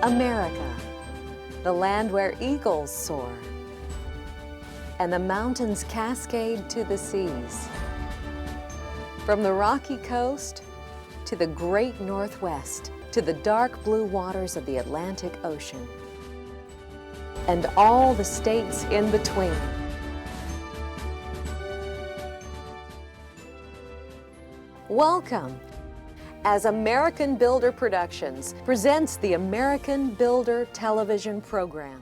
America, the land where eagles soar, and the mountains cascade to the seas. From the rocky coast to the great Northwest, to the dark blue waters of the Atlantic Ocean, and all the states in between. Welcome, as American Builder Productions presents the American Builder television program.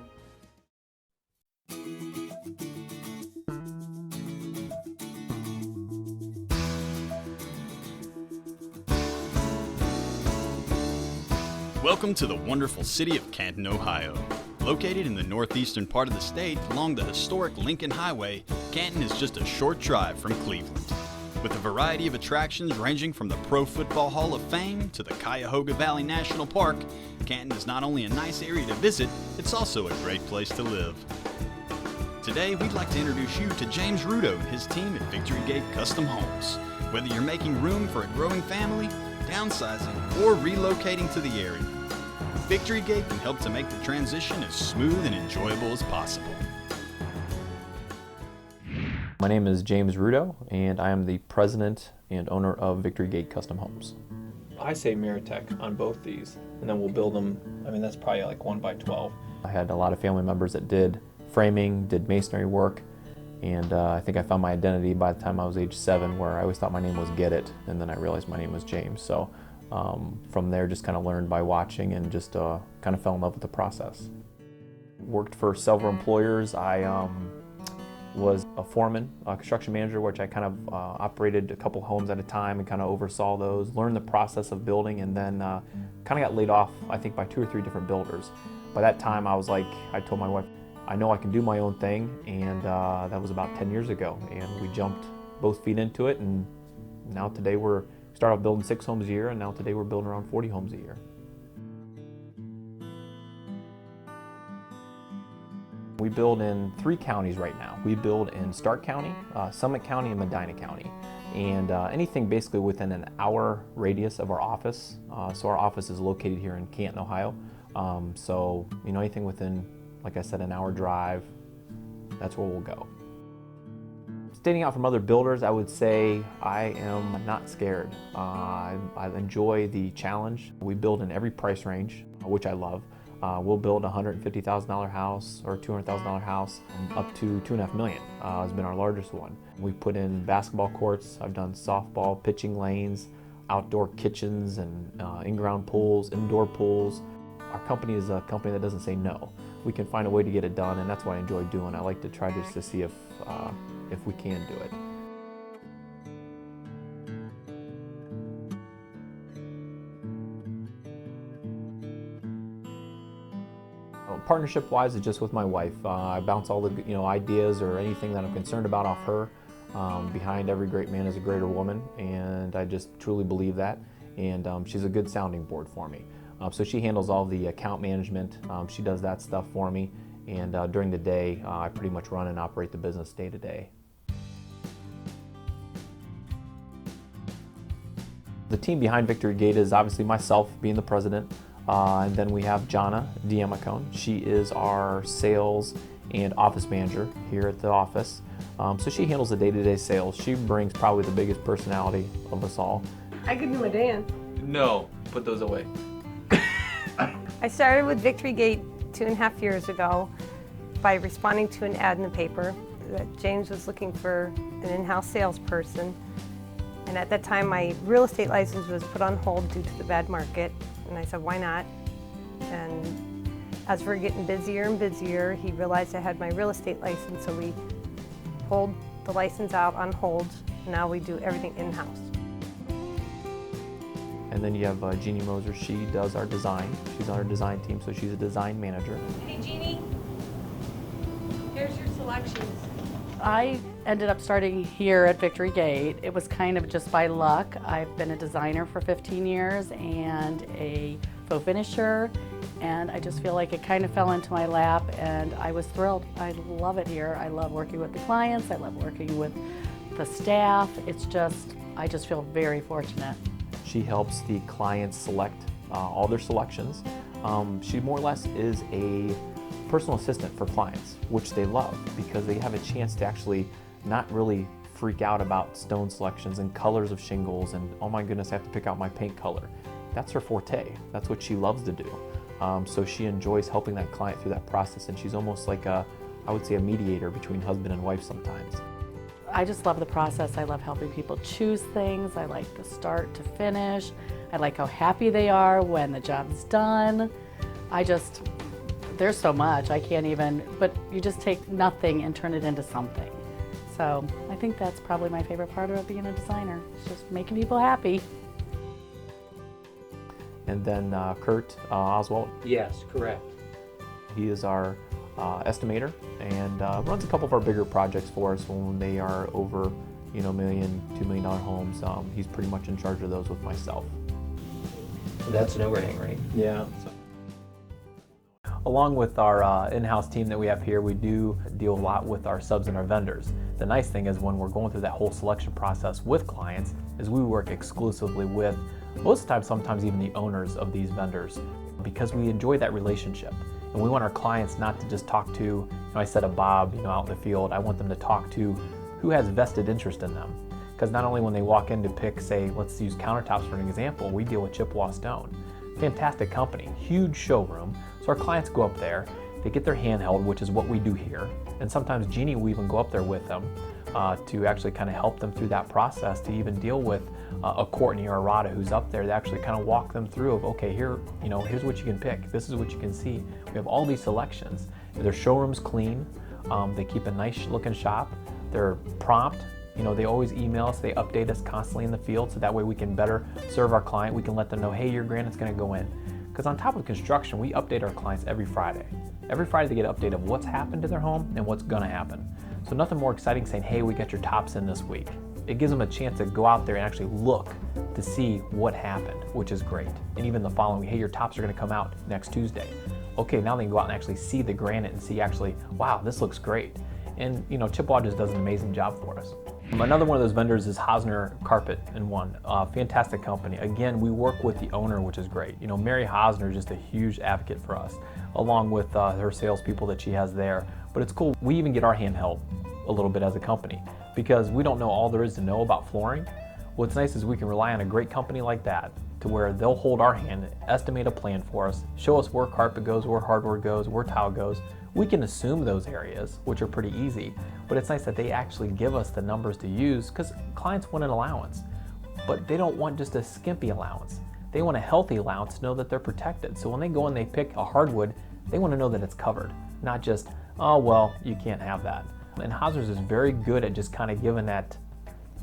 Welcome to the wonderful city of Canton, Ohio. Located in the northeastern part of the state along the historic Lincoln Highway, Canton is just a short drive from Cleveland. With a variety of attractions ranging from the Pro Football Hall of Fame to the Cuyahoga Valley National Park, Canton is not only a nice area to visit, it's also a great place to live. Today, we'd like to introduce you to James Rudo and his team at Victory Gate Custom Homes. Whether you're making room for a growing family, downsizing, or relocating to the area, Victory Gate can help to make the transition as smooth and enjoyable as possible. My name is James Rudo, and I am the president and owner of Victory Gate Custom Homes. I say Miratech on both these, and then we'll build them. I mean, that's probably like 1 by 12. I had a lot of family members that did framing, did masonry work, and I think I found my identity by the time I was age 7, where I always thought my name was Get It, and then I realized my name was James. So from there, just kind of learned by watching and just kind of fell in love with the process. Worked for several employers. I was a foreman, a construction manager, which I kind of operated a couple homes at a time and kind of oversaw those, learned the process of building, and then kind of got laid off, I think, by 2 or 3 different builders. By that time, I was like, I told my wife, I know I can do my own thing, and that was about 10 years ago, and we jumped both feet into it, and now today we started off building 6 homes a year, and now today we're building around 40 homes a year. We build in 3 counties right now. We build in Stark County, Summit County, and Medina County. And anything basically within an hour radius of our office. So our office is located here in Canton, Ohio. So, you know, anything within, like I said, an hour drive, that's where we'll go. Standing out from other builders, I would say I am not scared. I enjoy the challenge. We build in every price range, which I love. We'll build a $150,000 house or $200,000 house up to $2.5 million has been our largest one. We put in basketball courts. I've done softball, pitching lanes, outdoor kitchens, and in-ground pools, indoor pools. Our company is a company that doesn't say no. We can find a way to get it done, and that's what I enjoy doing. I like to try just to see if we can do it. Partnership-wise, it's just with my wife. I bounce all the ideas or anything that I'm concerned about off her. Behind every great man is a greater woman, and I just truly believe that. And she's a good sounding board for me. So she handles all the account management. She does that stuff for me, and during the day, I pretty much run and operate the business day to day. The team behind Victory Gate is obviously myself being the president. And then we have Jana Diamacone. She is our sales and office manager here at the office. So she handles the day-to-day sales. She brings probably the biggest personality of us all. I could do a dance. No, put those away. I started with Victory Gate 2.5 years ago by responding to an ad in the paper that James was looking for an in-house salesperson. And at that time, my real estate license was put on hold due to the bad market. And I said, why not? And as we're getting busier and busier, he realized I had my real estate license, so we pulled the license out on hold. Now we do everything in-house. And then you have Jeannie Moser. She does our design. She's on our design team, so she's a design manager. Hey, Jeannie, here's your selections. I ended up starting here at Victory Gate. It was kind of just by luck. I've been a designer for 15 years and a faux finisher, and I just feel like it kind of fell into my lap, and I was thrilled. I love it here. I love working with the clients. I love working with the staff. I just feel very fortunate. She helps the clients select all their selections. She more or less is a personal assistant for clients, which they love because they have a chance to actually not really freak out about stone selections and colors of shingles and, oh my goodness, I have to pick out my paint color. That's her forte. That's what she loves to do. So she enjoys helping that client through that process, and she's almost like I would say a mediator between husband and wife sometimes. I just love the process. I love helping people choose things. I like the start to finish. I like how happy they are when the job's done. There's so much, I can't even, but you just take nothing and turn it into something. So I think that's probably my favorite part of being a designer. It's just making people happy. And then Kurt Oswald. Yes, correct. He is our estimator and runs a couple of our bigger projects for us when they are over, $1 million, $2 million homes. He's pretty much in charge of those with myself. That's an overhang, right? Yeah. Along with our in-house team that we have here, we do deal a lot with our subs and our vendors. The nice thing is when we're going through that whole selection process with clients is we work exclusively with, most of the time, sometimes even the owners of these vendors, because we enjoy that relationship. And we want our clients not to just talk to, I said a Bob, out in the field. I want them to talk to who has vested interest in them. Because not only when they walk in to pick, say, let's use countertops for an example, we deal with Chippewa Stone. Fantastic company, huge showroom. So our clients go up there, they get their handheld, which is what we do here. And sometimes Jeannie will even go up there with them to actually kind of help them through that process, to even deal with a Courtney or a Rada who's up there to actually kind of walk them through of, okay, here's what you can pick. This is what you can see. We have all these selections. Their showroom's clean. They keep a nice looking shop. They're prompt. They always email us. They update us constantly in the field, so that way we can better serve our client. We can let them know, hey, your granite's going to go in. Because on top of construction, we update our clients every Friday. Every Friday they get an update of what's happened to their home and what's going to happen. So nothing more exciting saying, hey, we got your tops in this week. It gives them a chance to go out there and actually look to see what happened, which is great. And even the following, hey, your tops are going to come out next Tuesday. Okay, now they can go out and actually see the granite and see actually, wow, this looks great. And Chippewa just does an amazing job for us. Another one of those vendors is Hosner Carpet and One, fantastic company. Again, we work with the owner, which is great. Mary Hosner is just a huge advocate for us, along with her salespeople that she has there. But it's cool, we even get our hand held a little bit as a company because we don't know all there is to know about flooring. What's nice is we can rely on a great company like that to where they'll hold our hand, estimate a plan for us, show us where carpet goes, where hardwood goes, where tile goes. We can assume those areas, which are pretty easy, but it's nice that they actually give us the numbers to use because clients want an allowance, but they don't want just a skimpy allowance. They want a healthy allowance to know that they're protected. So when they go and they pick a hardwood, they want to know that it's covered, not just, oh, well, you can't have that. And Hosner's is very good at just kind of giving that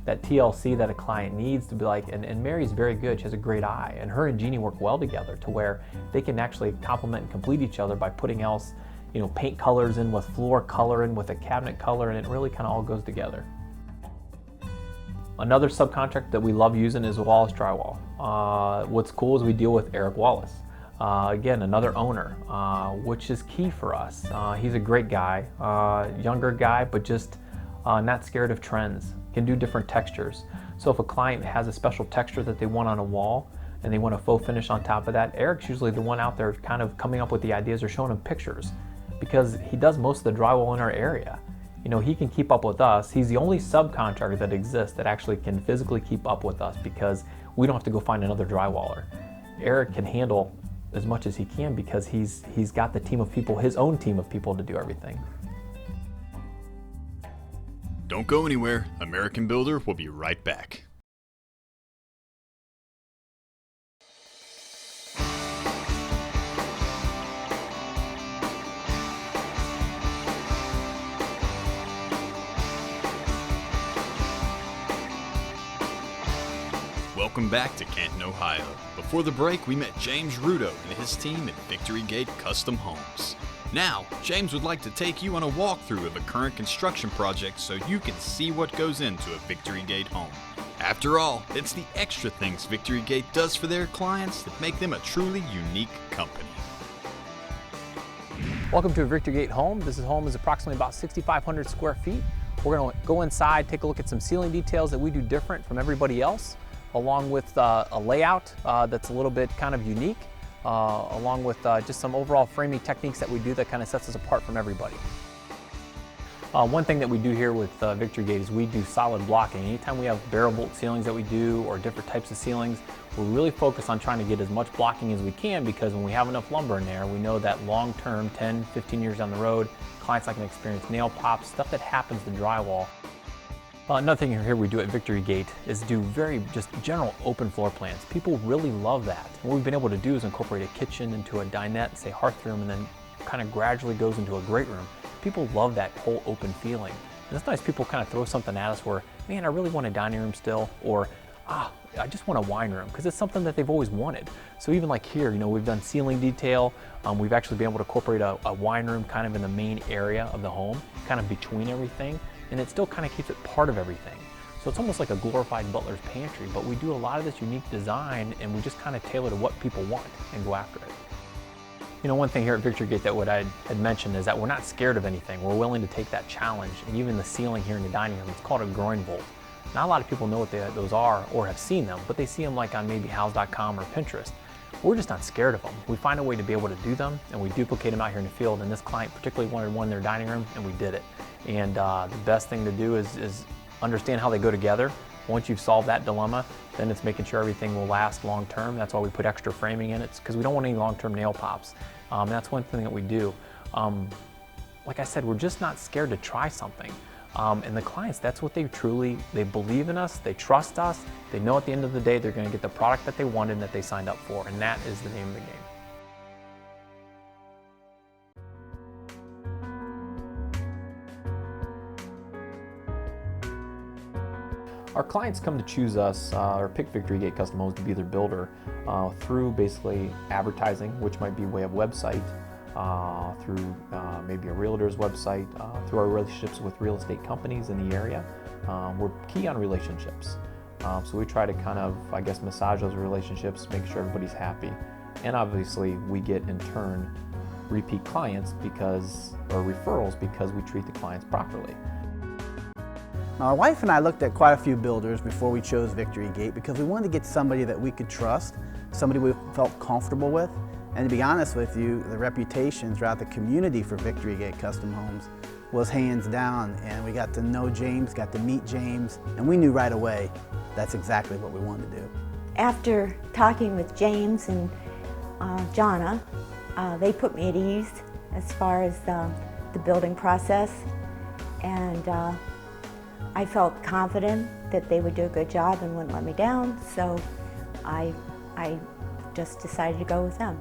TLC that a client needs to be like, and Mary's very good, she has a great eye, and her and Jeannie work well together to where they can actually complement and complete each other by putting else, paint colors in with floor color and with a cabinet color, and it really kind of all goes together. Another subcontract that we love using is Wallace Drywall. What's cool is we deal with Eric Wallace. Again, another owner, which is key for us. He's a great guy, younger guy, but just not scared of trends, can do different textures. So if a client has a special texture that they want on a wall and they want a faux finish on top of that, Eric's usually the one out there kind of coming up with the ideas or showing them pictures because he does most of the drywall in our area. He can keep up with us. He's the only subcontractor that exists that actually can physically keep up with us because we don't have to go find another drywaller. Eric can handle as much as he can because he's got the team of people, his own team of people to do everything. Don't go anywhere. American Builder will be right back. Welcome back to Canton, Ohio. Before the break, we met James Rudo and his team at Victory Gate Custom Homes. Now, James would like to take you on a walkthrough of a current construction project so you can see what goes into a Victory Gate home. After all, it's the extra things Victory Gate does for their clients that make them a truly unique company. Welcome to a Victory Gate home. This home is approximately about 6,500 square feet. We're going to go inside, take a look at some ceiling details that we do different from everybody else. along with a layout that's a little bit kind of unique, along with just some overall framing techniques that we do that kind of sets us apart from everybody. One thing that we do here with Victory Gate is we do solid blocking. Anytime we have barrel bolt ceilings that we do or different types of ceilings, we're really focused on trying to get as much blocking as we can, because when we have enough lumber in there, we know that long term, 10, 15 years down the road, clients not going to experience nail pops, stuff that happens to drywall. Another thing here we do at Victory Gate is do very just general open floor plans. People really love that. What we've been able to do is incorporate a kitchen into a dinette, say hearth room, and then kind of gradually goes into a great room. People love that whole open feeling. And it's nice people kind of throw something at us where, man, I really want a dining room still, or I just want a wine room, because it's something that they've always wanted. So even like here, you know, we've done ceiling detail. We've actually been able to incorporate a wine room kind of in the main area of the home, kind of between everything, and it still kind of keeps it part of everything. So it's almost like a glorified butler's pantry, but we do a lot of this unique design, and we just kind of tailor to what people want and go after it. You know, one thing here at Victory Gate that what I had mentioned is that we're not scared of anything. We're willing to take that challenge, and even the ceiling here in the dining room, it's called a groin bolt. Not a lot of people know what those are or have seen them, but they see them like on maybe house.com or Pinterest. We're just not scared of them. We find a way to be able to do them, and we duplicate them out here in the field, and this client particularly wanted one in their dining room, and we did it. And the best thing to do is understand how they go together. Once you've solved that dilemma, then it's making sure everything will last long term. That's why we put extra framing in it, because we don't want any long-term nail pops. That's one thing that we do. Like I said, we're just not scared to try something. And the clients, that's what they believe in us, they trust us, they know at the end of the day they're going to get the product that they wanted and that they signed up for, and that is the name of the game. Our clients come to choose us or pick Victory Gate Custom Homes to be their builder through basically advertising, which might be way of website, through maybe a realtor's website, through our relationships with real estate companies in the area. We're key on relationships. So we try to kind of, I guess, massage those relationships, make sure everybody's happy. And obviously we get in turn repeat clients or referrals because we treat the clients properly. My wife and I looked at quite a few builders before we chose Victory Gate because we wanted to get somebody that we could trust, somebody we felt comfortable with. And to be honest with you, the reputation throughout the community for Victory Gate Custom Homes was hands down. And we got to know James, got to meet James, and we knew right away that's exactly what we wanted to do. After talking with James and Jonna, they put me at ease as far as the building process. And I felt confident that they would do a good job and wouldn't let me down, so I just decided to go with them.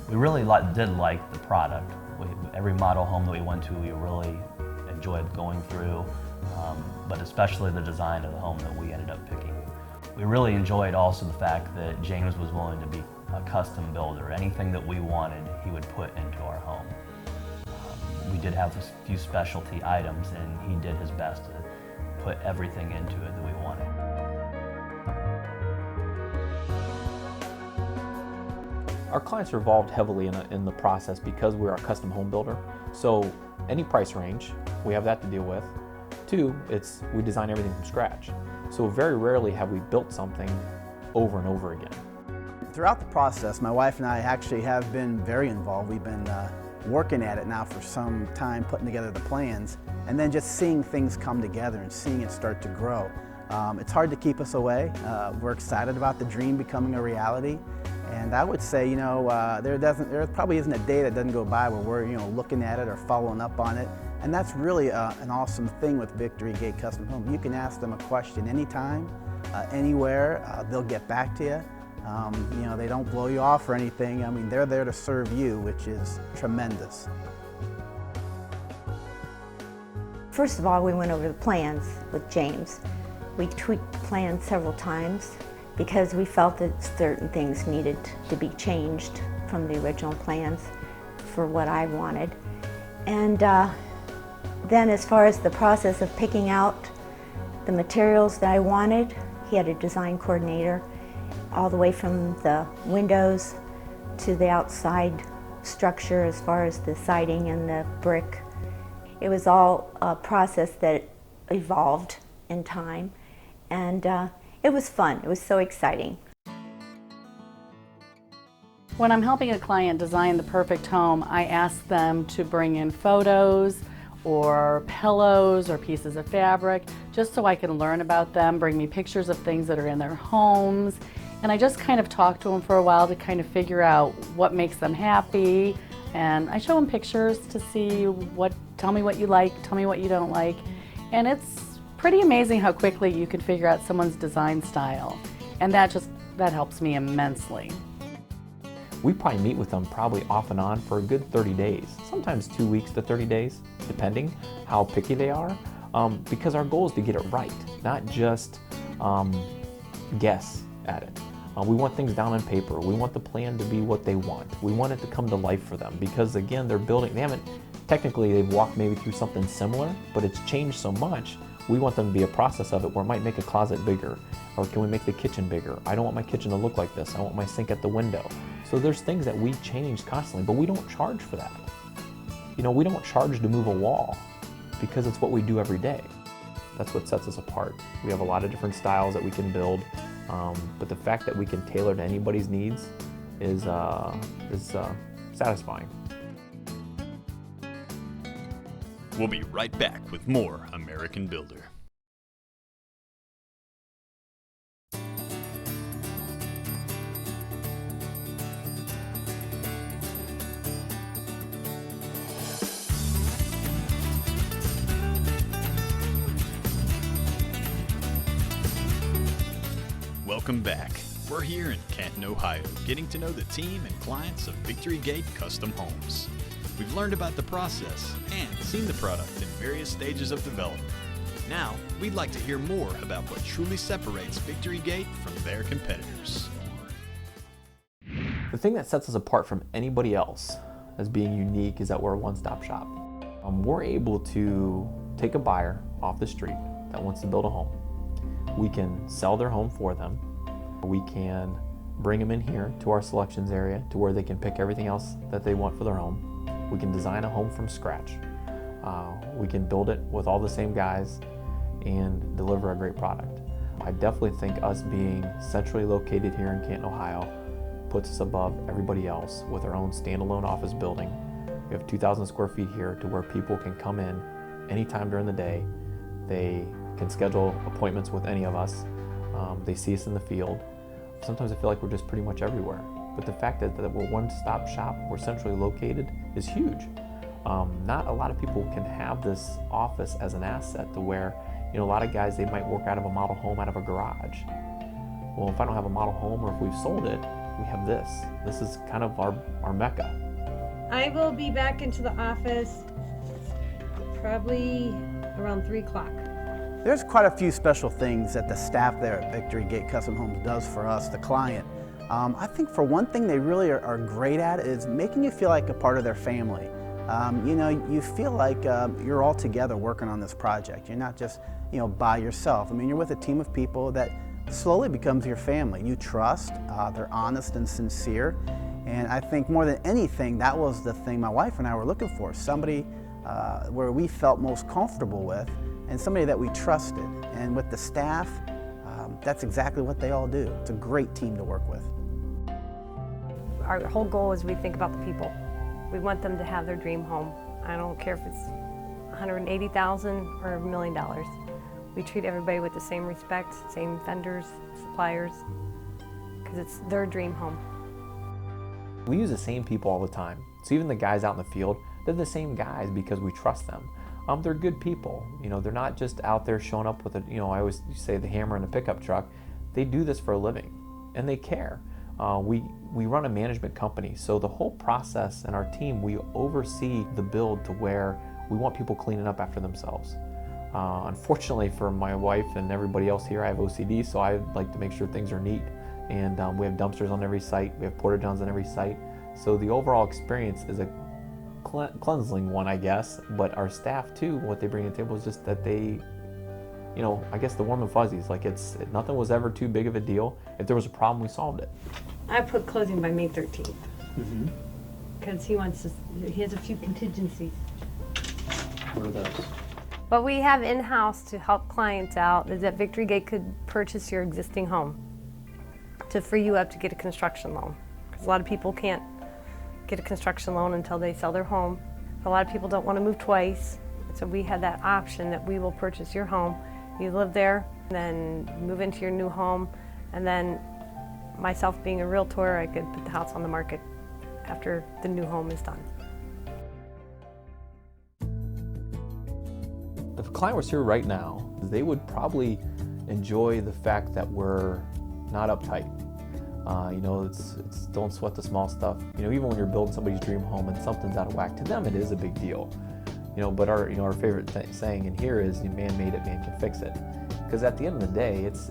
We really did like the product. Every model home that we went to, we really enjoyed going through, but especially the design of the home that we ended up picking. We really enjoyed also the fact that James was willing to be a custom builder. Anything that we wanted, he would put into our home. We did have a few specialty items, and he did his best to put everything into it that we wanted. Our clients are involved heavily in the process because we're a custom home builder. So any price range, we have that to deal with. Two, we design everything from scratch. So very rarely have we built something over and over again. Throughout the process, my wife and I actually have been very involved. We've been working at it now for some time, putting together the plans, and then just seeing things come together and seeing it start to grow. It's hard to keep us away. We're excited about the dream becoming a reality. And I would say, you know, there probably isn't a day that doesn't go by where we're, you know, looking at it or following up on it. And that's really an awesome thing with Victory Gate Custom Home. You can ask them a question anytime, anywhere. They'll get back to you. You know, they don't blow you off or anything. I mean, they're there to serve you, which is tremendous. First of all, we went over the plans with James. We tweaked the plans several times because we felt that certain things needed to be changed from the original plans for what I wanted. And then as far as the process of picking out the materials that I wanted, he had a design coordinator all the way from the windows to the outside structure as far as the siding and the brick. It was all a process that evolved in time. and it was fun. It was so exciting. When I'm helping a client design the perfect home, I ask them to bring in photos or pillows or pieces of fabric, just so I can learn about them, bring me pictures of things that are in their homes, and I just kind of talk to them for a while to kind of figure out what makes them happy, and I show them pictures to see tell me what you like, tell me what you don't like, and it's pretty amazing how quickly you can figure out someone's design style, and that helps me immensely. We probably meet with them probably off and on for a good 30 days, sometimes 2 weeks to 30 days, depending how picky they are, because our goal is to get it right, not just guess at it. We want things down on paper. We want the plan to be what they want. We want it to come to life for them because, again, they've walked maybe through something similar, but it's changed so much. We want them to be a process of it where it might make a closet bigger, or can we make the kitchen bigger? I don't want my kitchen to look like this. I want my sink at the window. So there's things that we change constantly, but we don't charge for that. We don't charge to move a wall because it's what we do every day. That's what sets us apart. We have a lot of different styles that we can build, but the fact that we can tailor to anybody's needs is satisfying. We'll be right back with more American Builder. Welcome back. We're here in Canton, Ohio, getting to know the team and clients of Victory Gate Custom Homes. We've learned about the process and seen the product in various stages of development. Now, we'd like to hear more about what truly separates Victory Gate from their competitors. The thing that sets us apart from anybody else as being unique is that we're a one-stop shop. We're able to take a buyer off the street that wants to build a home. We can sell their home for them. We can bring them in here to our selections area to where they can pick everything else that they want for their home. We can design a home from scratch. We can build it with all the same guys and deliver a great product. I definitely think us being centrally located here in Canton, Ohio puts us above everybody else with our own standalone office building. We have 2,000 square feet here to where people can come in anytime during the day. They can schedule appointments with any of us. They see us in the field. Sometimes I feel like we're just pretty much everywhere. But the fact that we're one-stop shop, we're centrally located, is huge. Not a lot of people can have this office as an asset to where, a lot of guys, they might work out of a model home, out of a garage. Well, if I don't have a model home or if we've sold it, we have this. This is kind of our mecca. I will be back into the office probably around 3 o'clock. There's quite a few special things that the staff there at Victory Gate Custom Homes does for us, the client. I think for one thing they really are great at is making you feel like a part of their family. You feel like you're all together working on this project. You're not just by yourself. I mean, you're with a team of people that slowly becomes your family. You trust, they're honest and sincere. And I think more than anything, that was the thing my wife and I were looking for. Somebody where we felt most comfortable with and somebody that we trusted. And with the staff, that's exactly what they all do. It's a great team to work with. Our whole goal is we think about the people. We want them to have their dream home. I don't care if it's $180,000 or $1 million. We treat everybody with the same respect, same vendors, suppliers, because it's their dream home. We use the same people all the time. So even the guys out in the field, they're the same guys because we trust them. They're good people. They're not just out there showing up with I always say the hammer and the pickup truck. They do this for a living, and they care. We run a management company, so the whole process and our team, we oversee the build to where we want people cleaning up after themselves. Unfortunately for my wife and everybody else here, I have OCD, so I like to make sure things are neat. And we have dumpsters on every site, we have porta-johns on every site. So the overall experience is a cleansing one, I guess, but our staff too, what they bring to the table is just that they, I guess the warm and fuzzies, like nothing was ever too big of a deal. If there was a problem, we solved it. I put closing by May 13th. Because he has a few contingencies. What are those? What we have in-house to help clients out is that Victory Gate could purchase your existing home to free you up to get a construction loan. Because a lot of people can't get a construction loan until they sell their home. A lot of people don't want to move twice. So we had that option that we will purchase your home. You live there, then move into your new home, and then myself being a realtor, I could put the house on the market after the new home is done. If a client was here right now, they would probably enjoy the fact that we're not uptight. You know, it's don't sweat the small stuff. You know, even when you're building somebody's dream home and something's out of whack, to them it is a big deal. You know, but our favorite saying in here is, "Man made it, man can fix it." Because at the end of the day, it's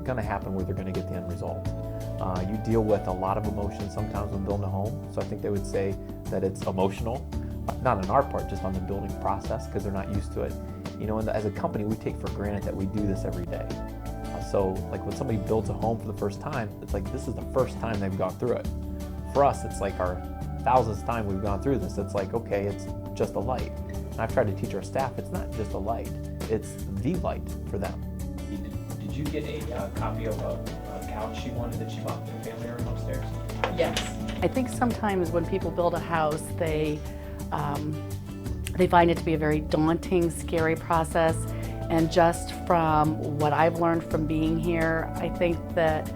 going to happen where they're going to get the end result. You deal with a lot of emotions sometimes when building a home, so I think they would say that it's emotional, not on our part, just on the building process, because they're not used to it. You know, and as a company, we take for granted that we do this every day. So, like when somebody builds a home for the first time, it's like this is the first time they've gone through it. For us, it's like our 1000th time we've gone through this. It's like, okay, it's just a light. And I've tried to teach our staff, it's not just a light, it's the light for them. Did you get a copy of a couch she wanted that she bought for the family room upstairs? Yes. I think sometimes when people build a house, they find it to be a very daunting, scary process. And just from what I've learned from being here, I think that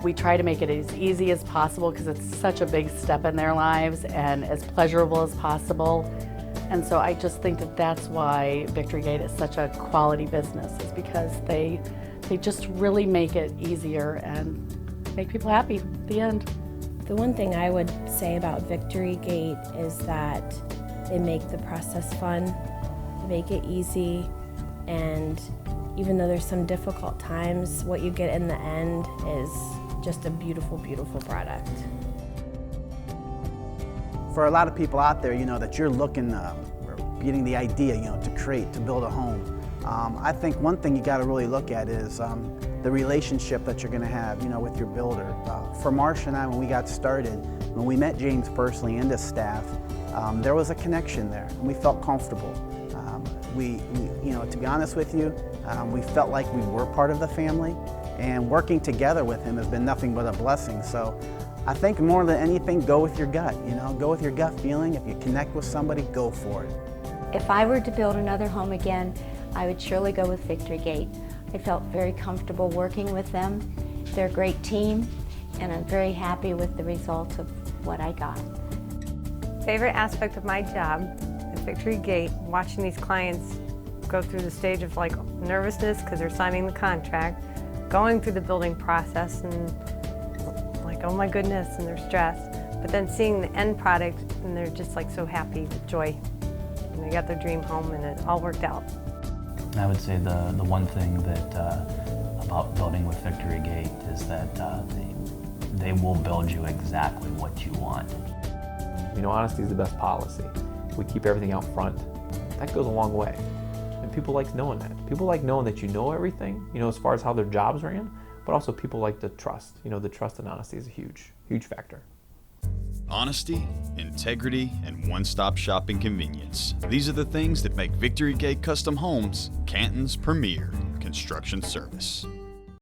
we try to make it as easy as possible because it's such a big step in their lives, and as pleasurable as possible. And so I just think that that's why Victory Gate is such a quality business, is because they just really make it easier and make people happy at the end. The one thing I would say about Victory Gate is that they make the process fun, they make it easy, and even though there's some difficult times, what you get in the end is just a beautiful, beautiful product. For a lot of people out there, you know, that you're looking, or getting the idea, you know, to build a home, I think one thing you got to really look at is the relationship that you're going to have, you know, with your builder. For Marcia and I, when we got started, when we met James personally and his staff, there was a connection there, and we felt comfortable. We, you know, to be honest with you, we felt like we were part of the family, and working together with him has been nothing but a blessing. So I think more than anything, go with your gut, you know, go with your gut feeling. If you connect with somebody, go for it. If I were to build another home again, I would surely go with Victory Gate. I felt very comfortable working with them. They're a great team, and I'm very happy with the results of what I got. Favorite aspect of my job at Victory Gate, watching these clients go through the stage of like nervousness because they're signing the contract, going through the building process and like, oh my goodness, and they're stressed. But then seeing the end product and they're just like so happy with joy. And they got their dream home and it all worked out. I would say the one thing that about building with Victory Gate is that they will build you exactly what you want. You know, honesty is the best policy. We keep everything out front. That goes a long way. And people like knowing that. People like knowing that you know everything, you know, as far as how their jobs ran, but also people like the trust. You know, the trust and honesty is a huge, huge factor. Honesty, integrity, and one-stop shopping convenience. These are the things that make Victory Gate Custom Homes Canton's premier construction service.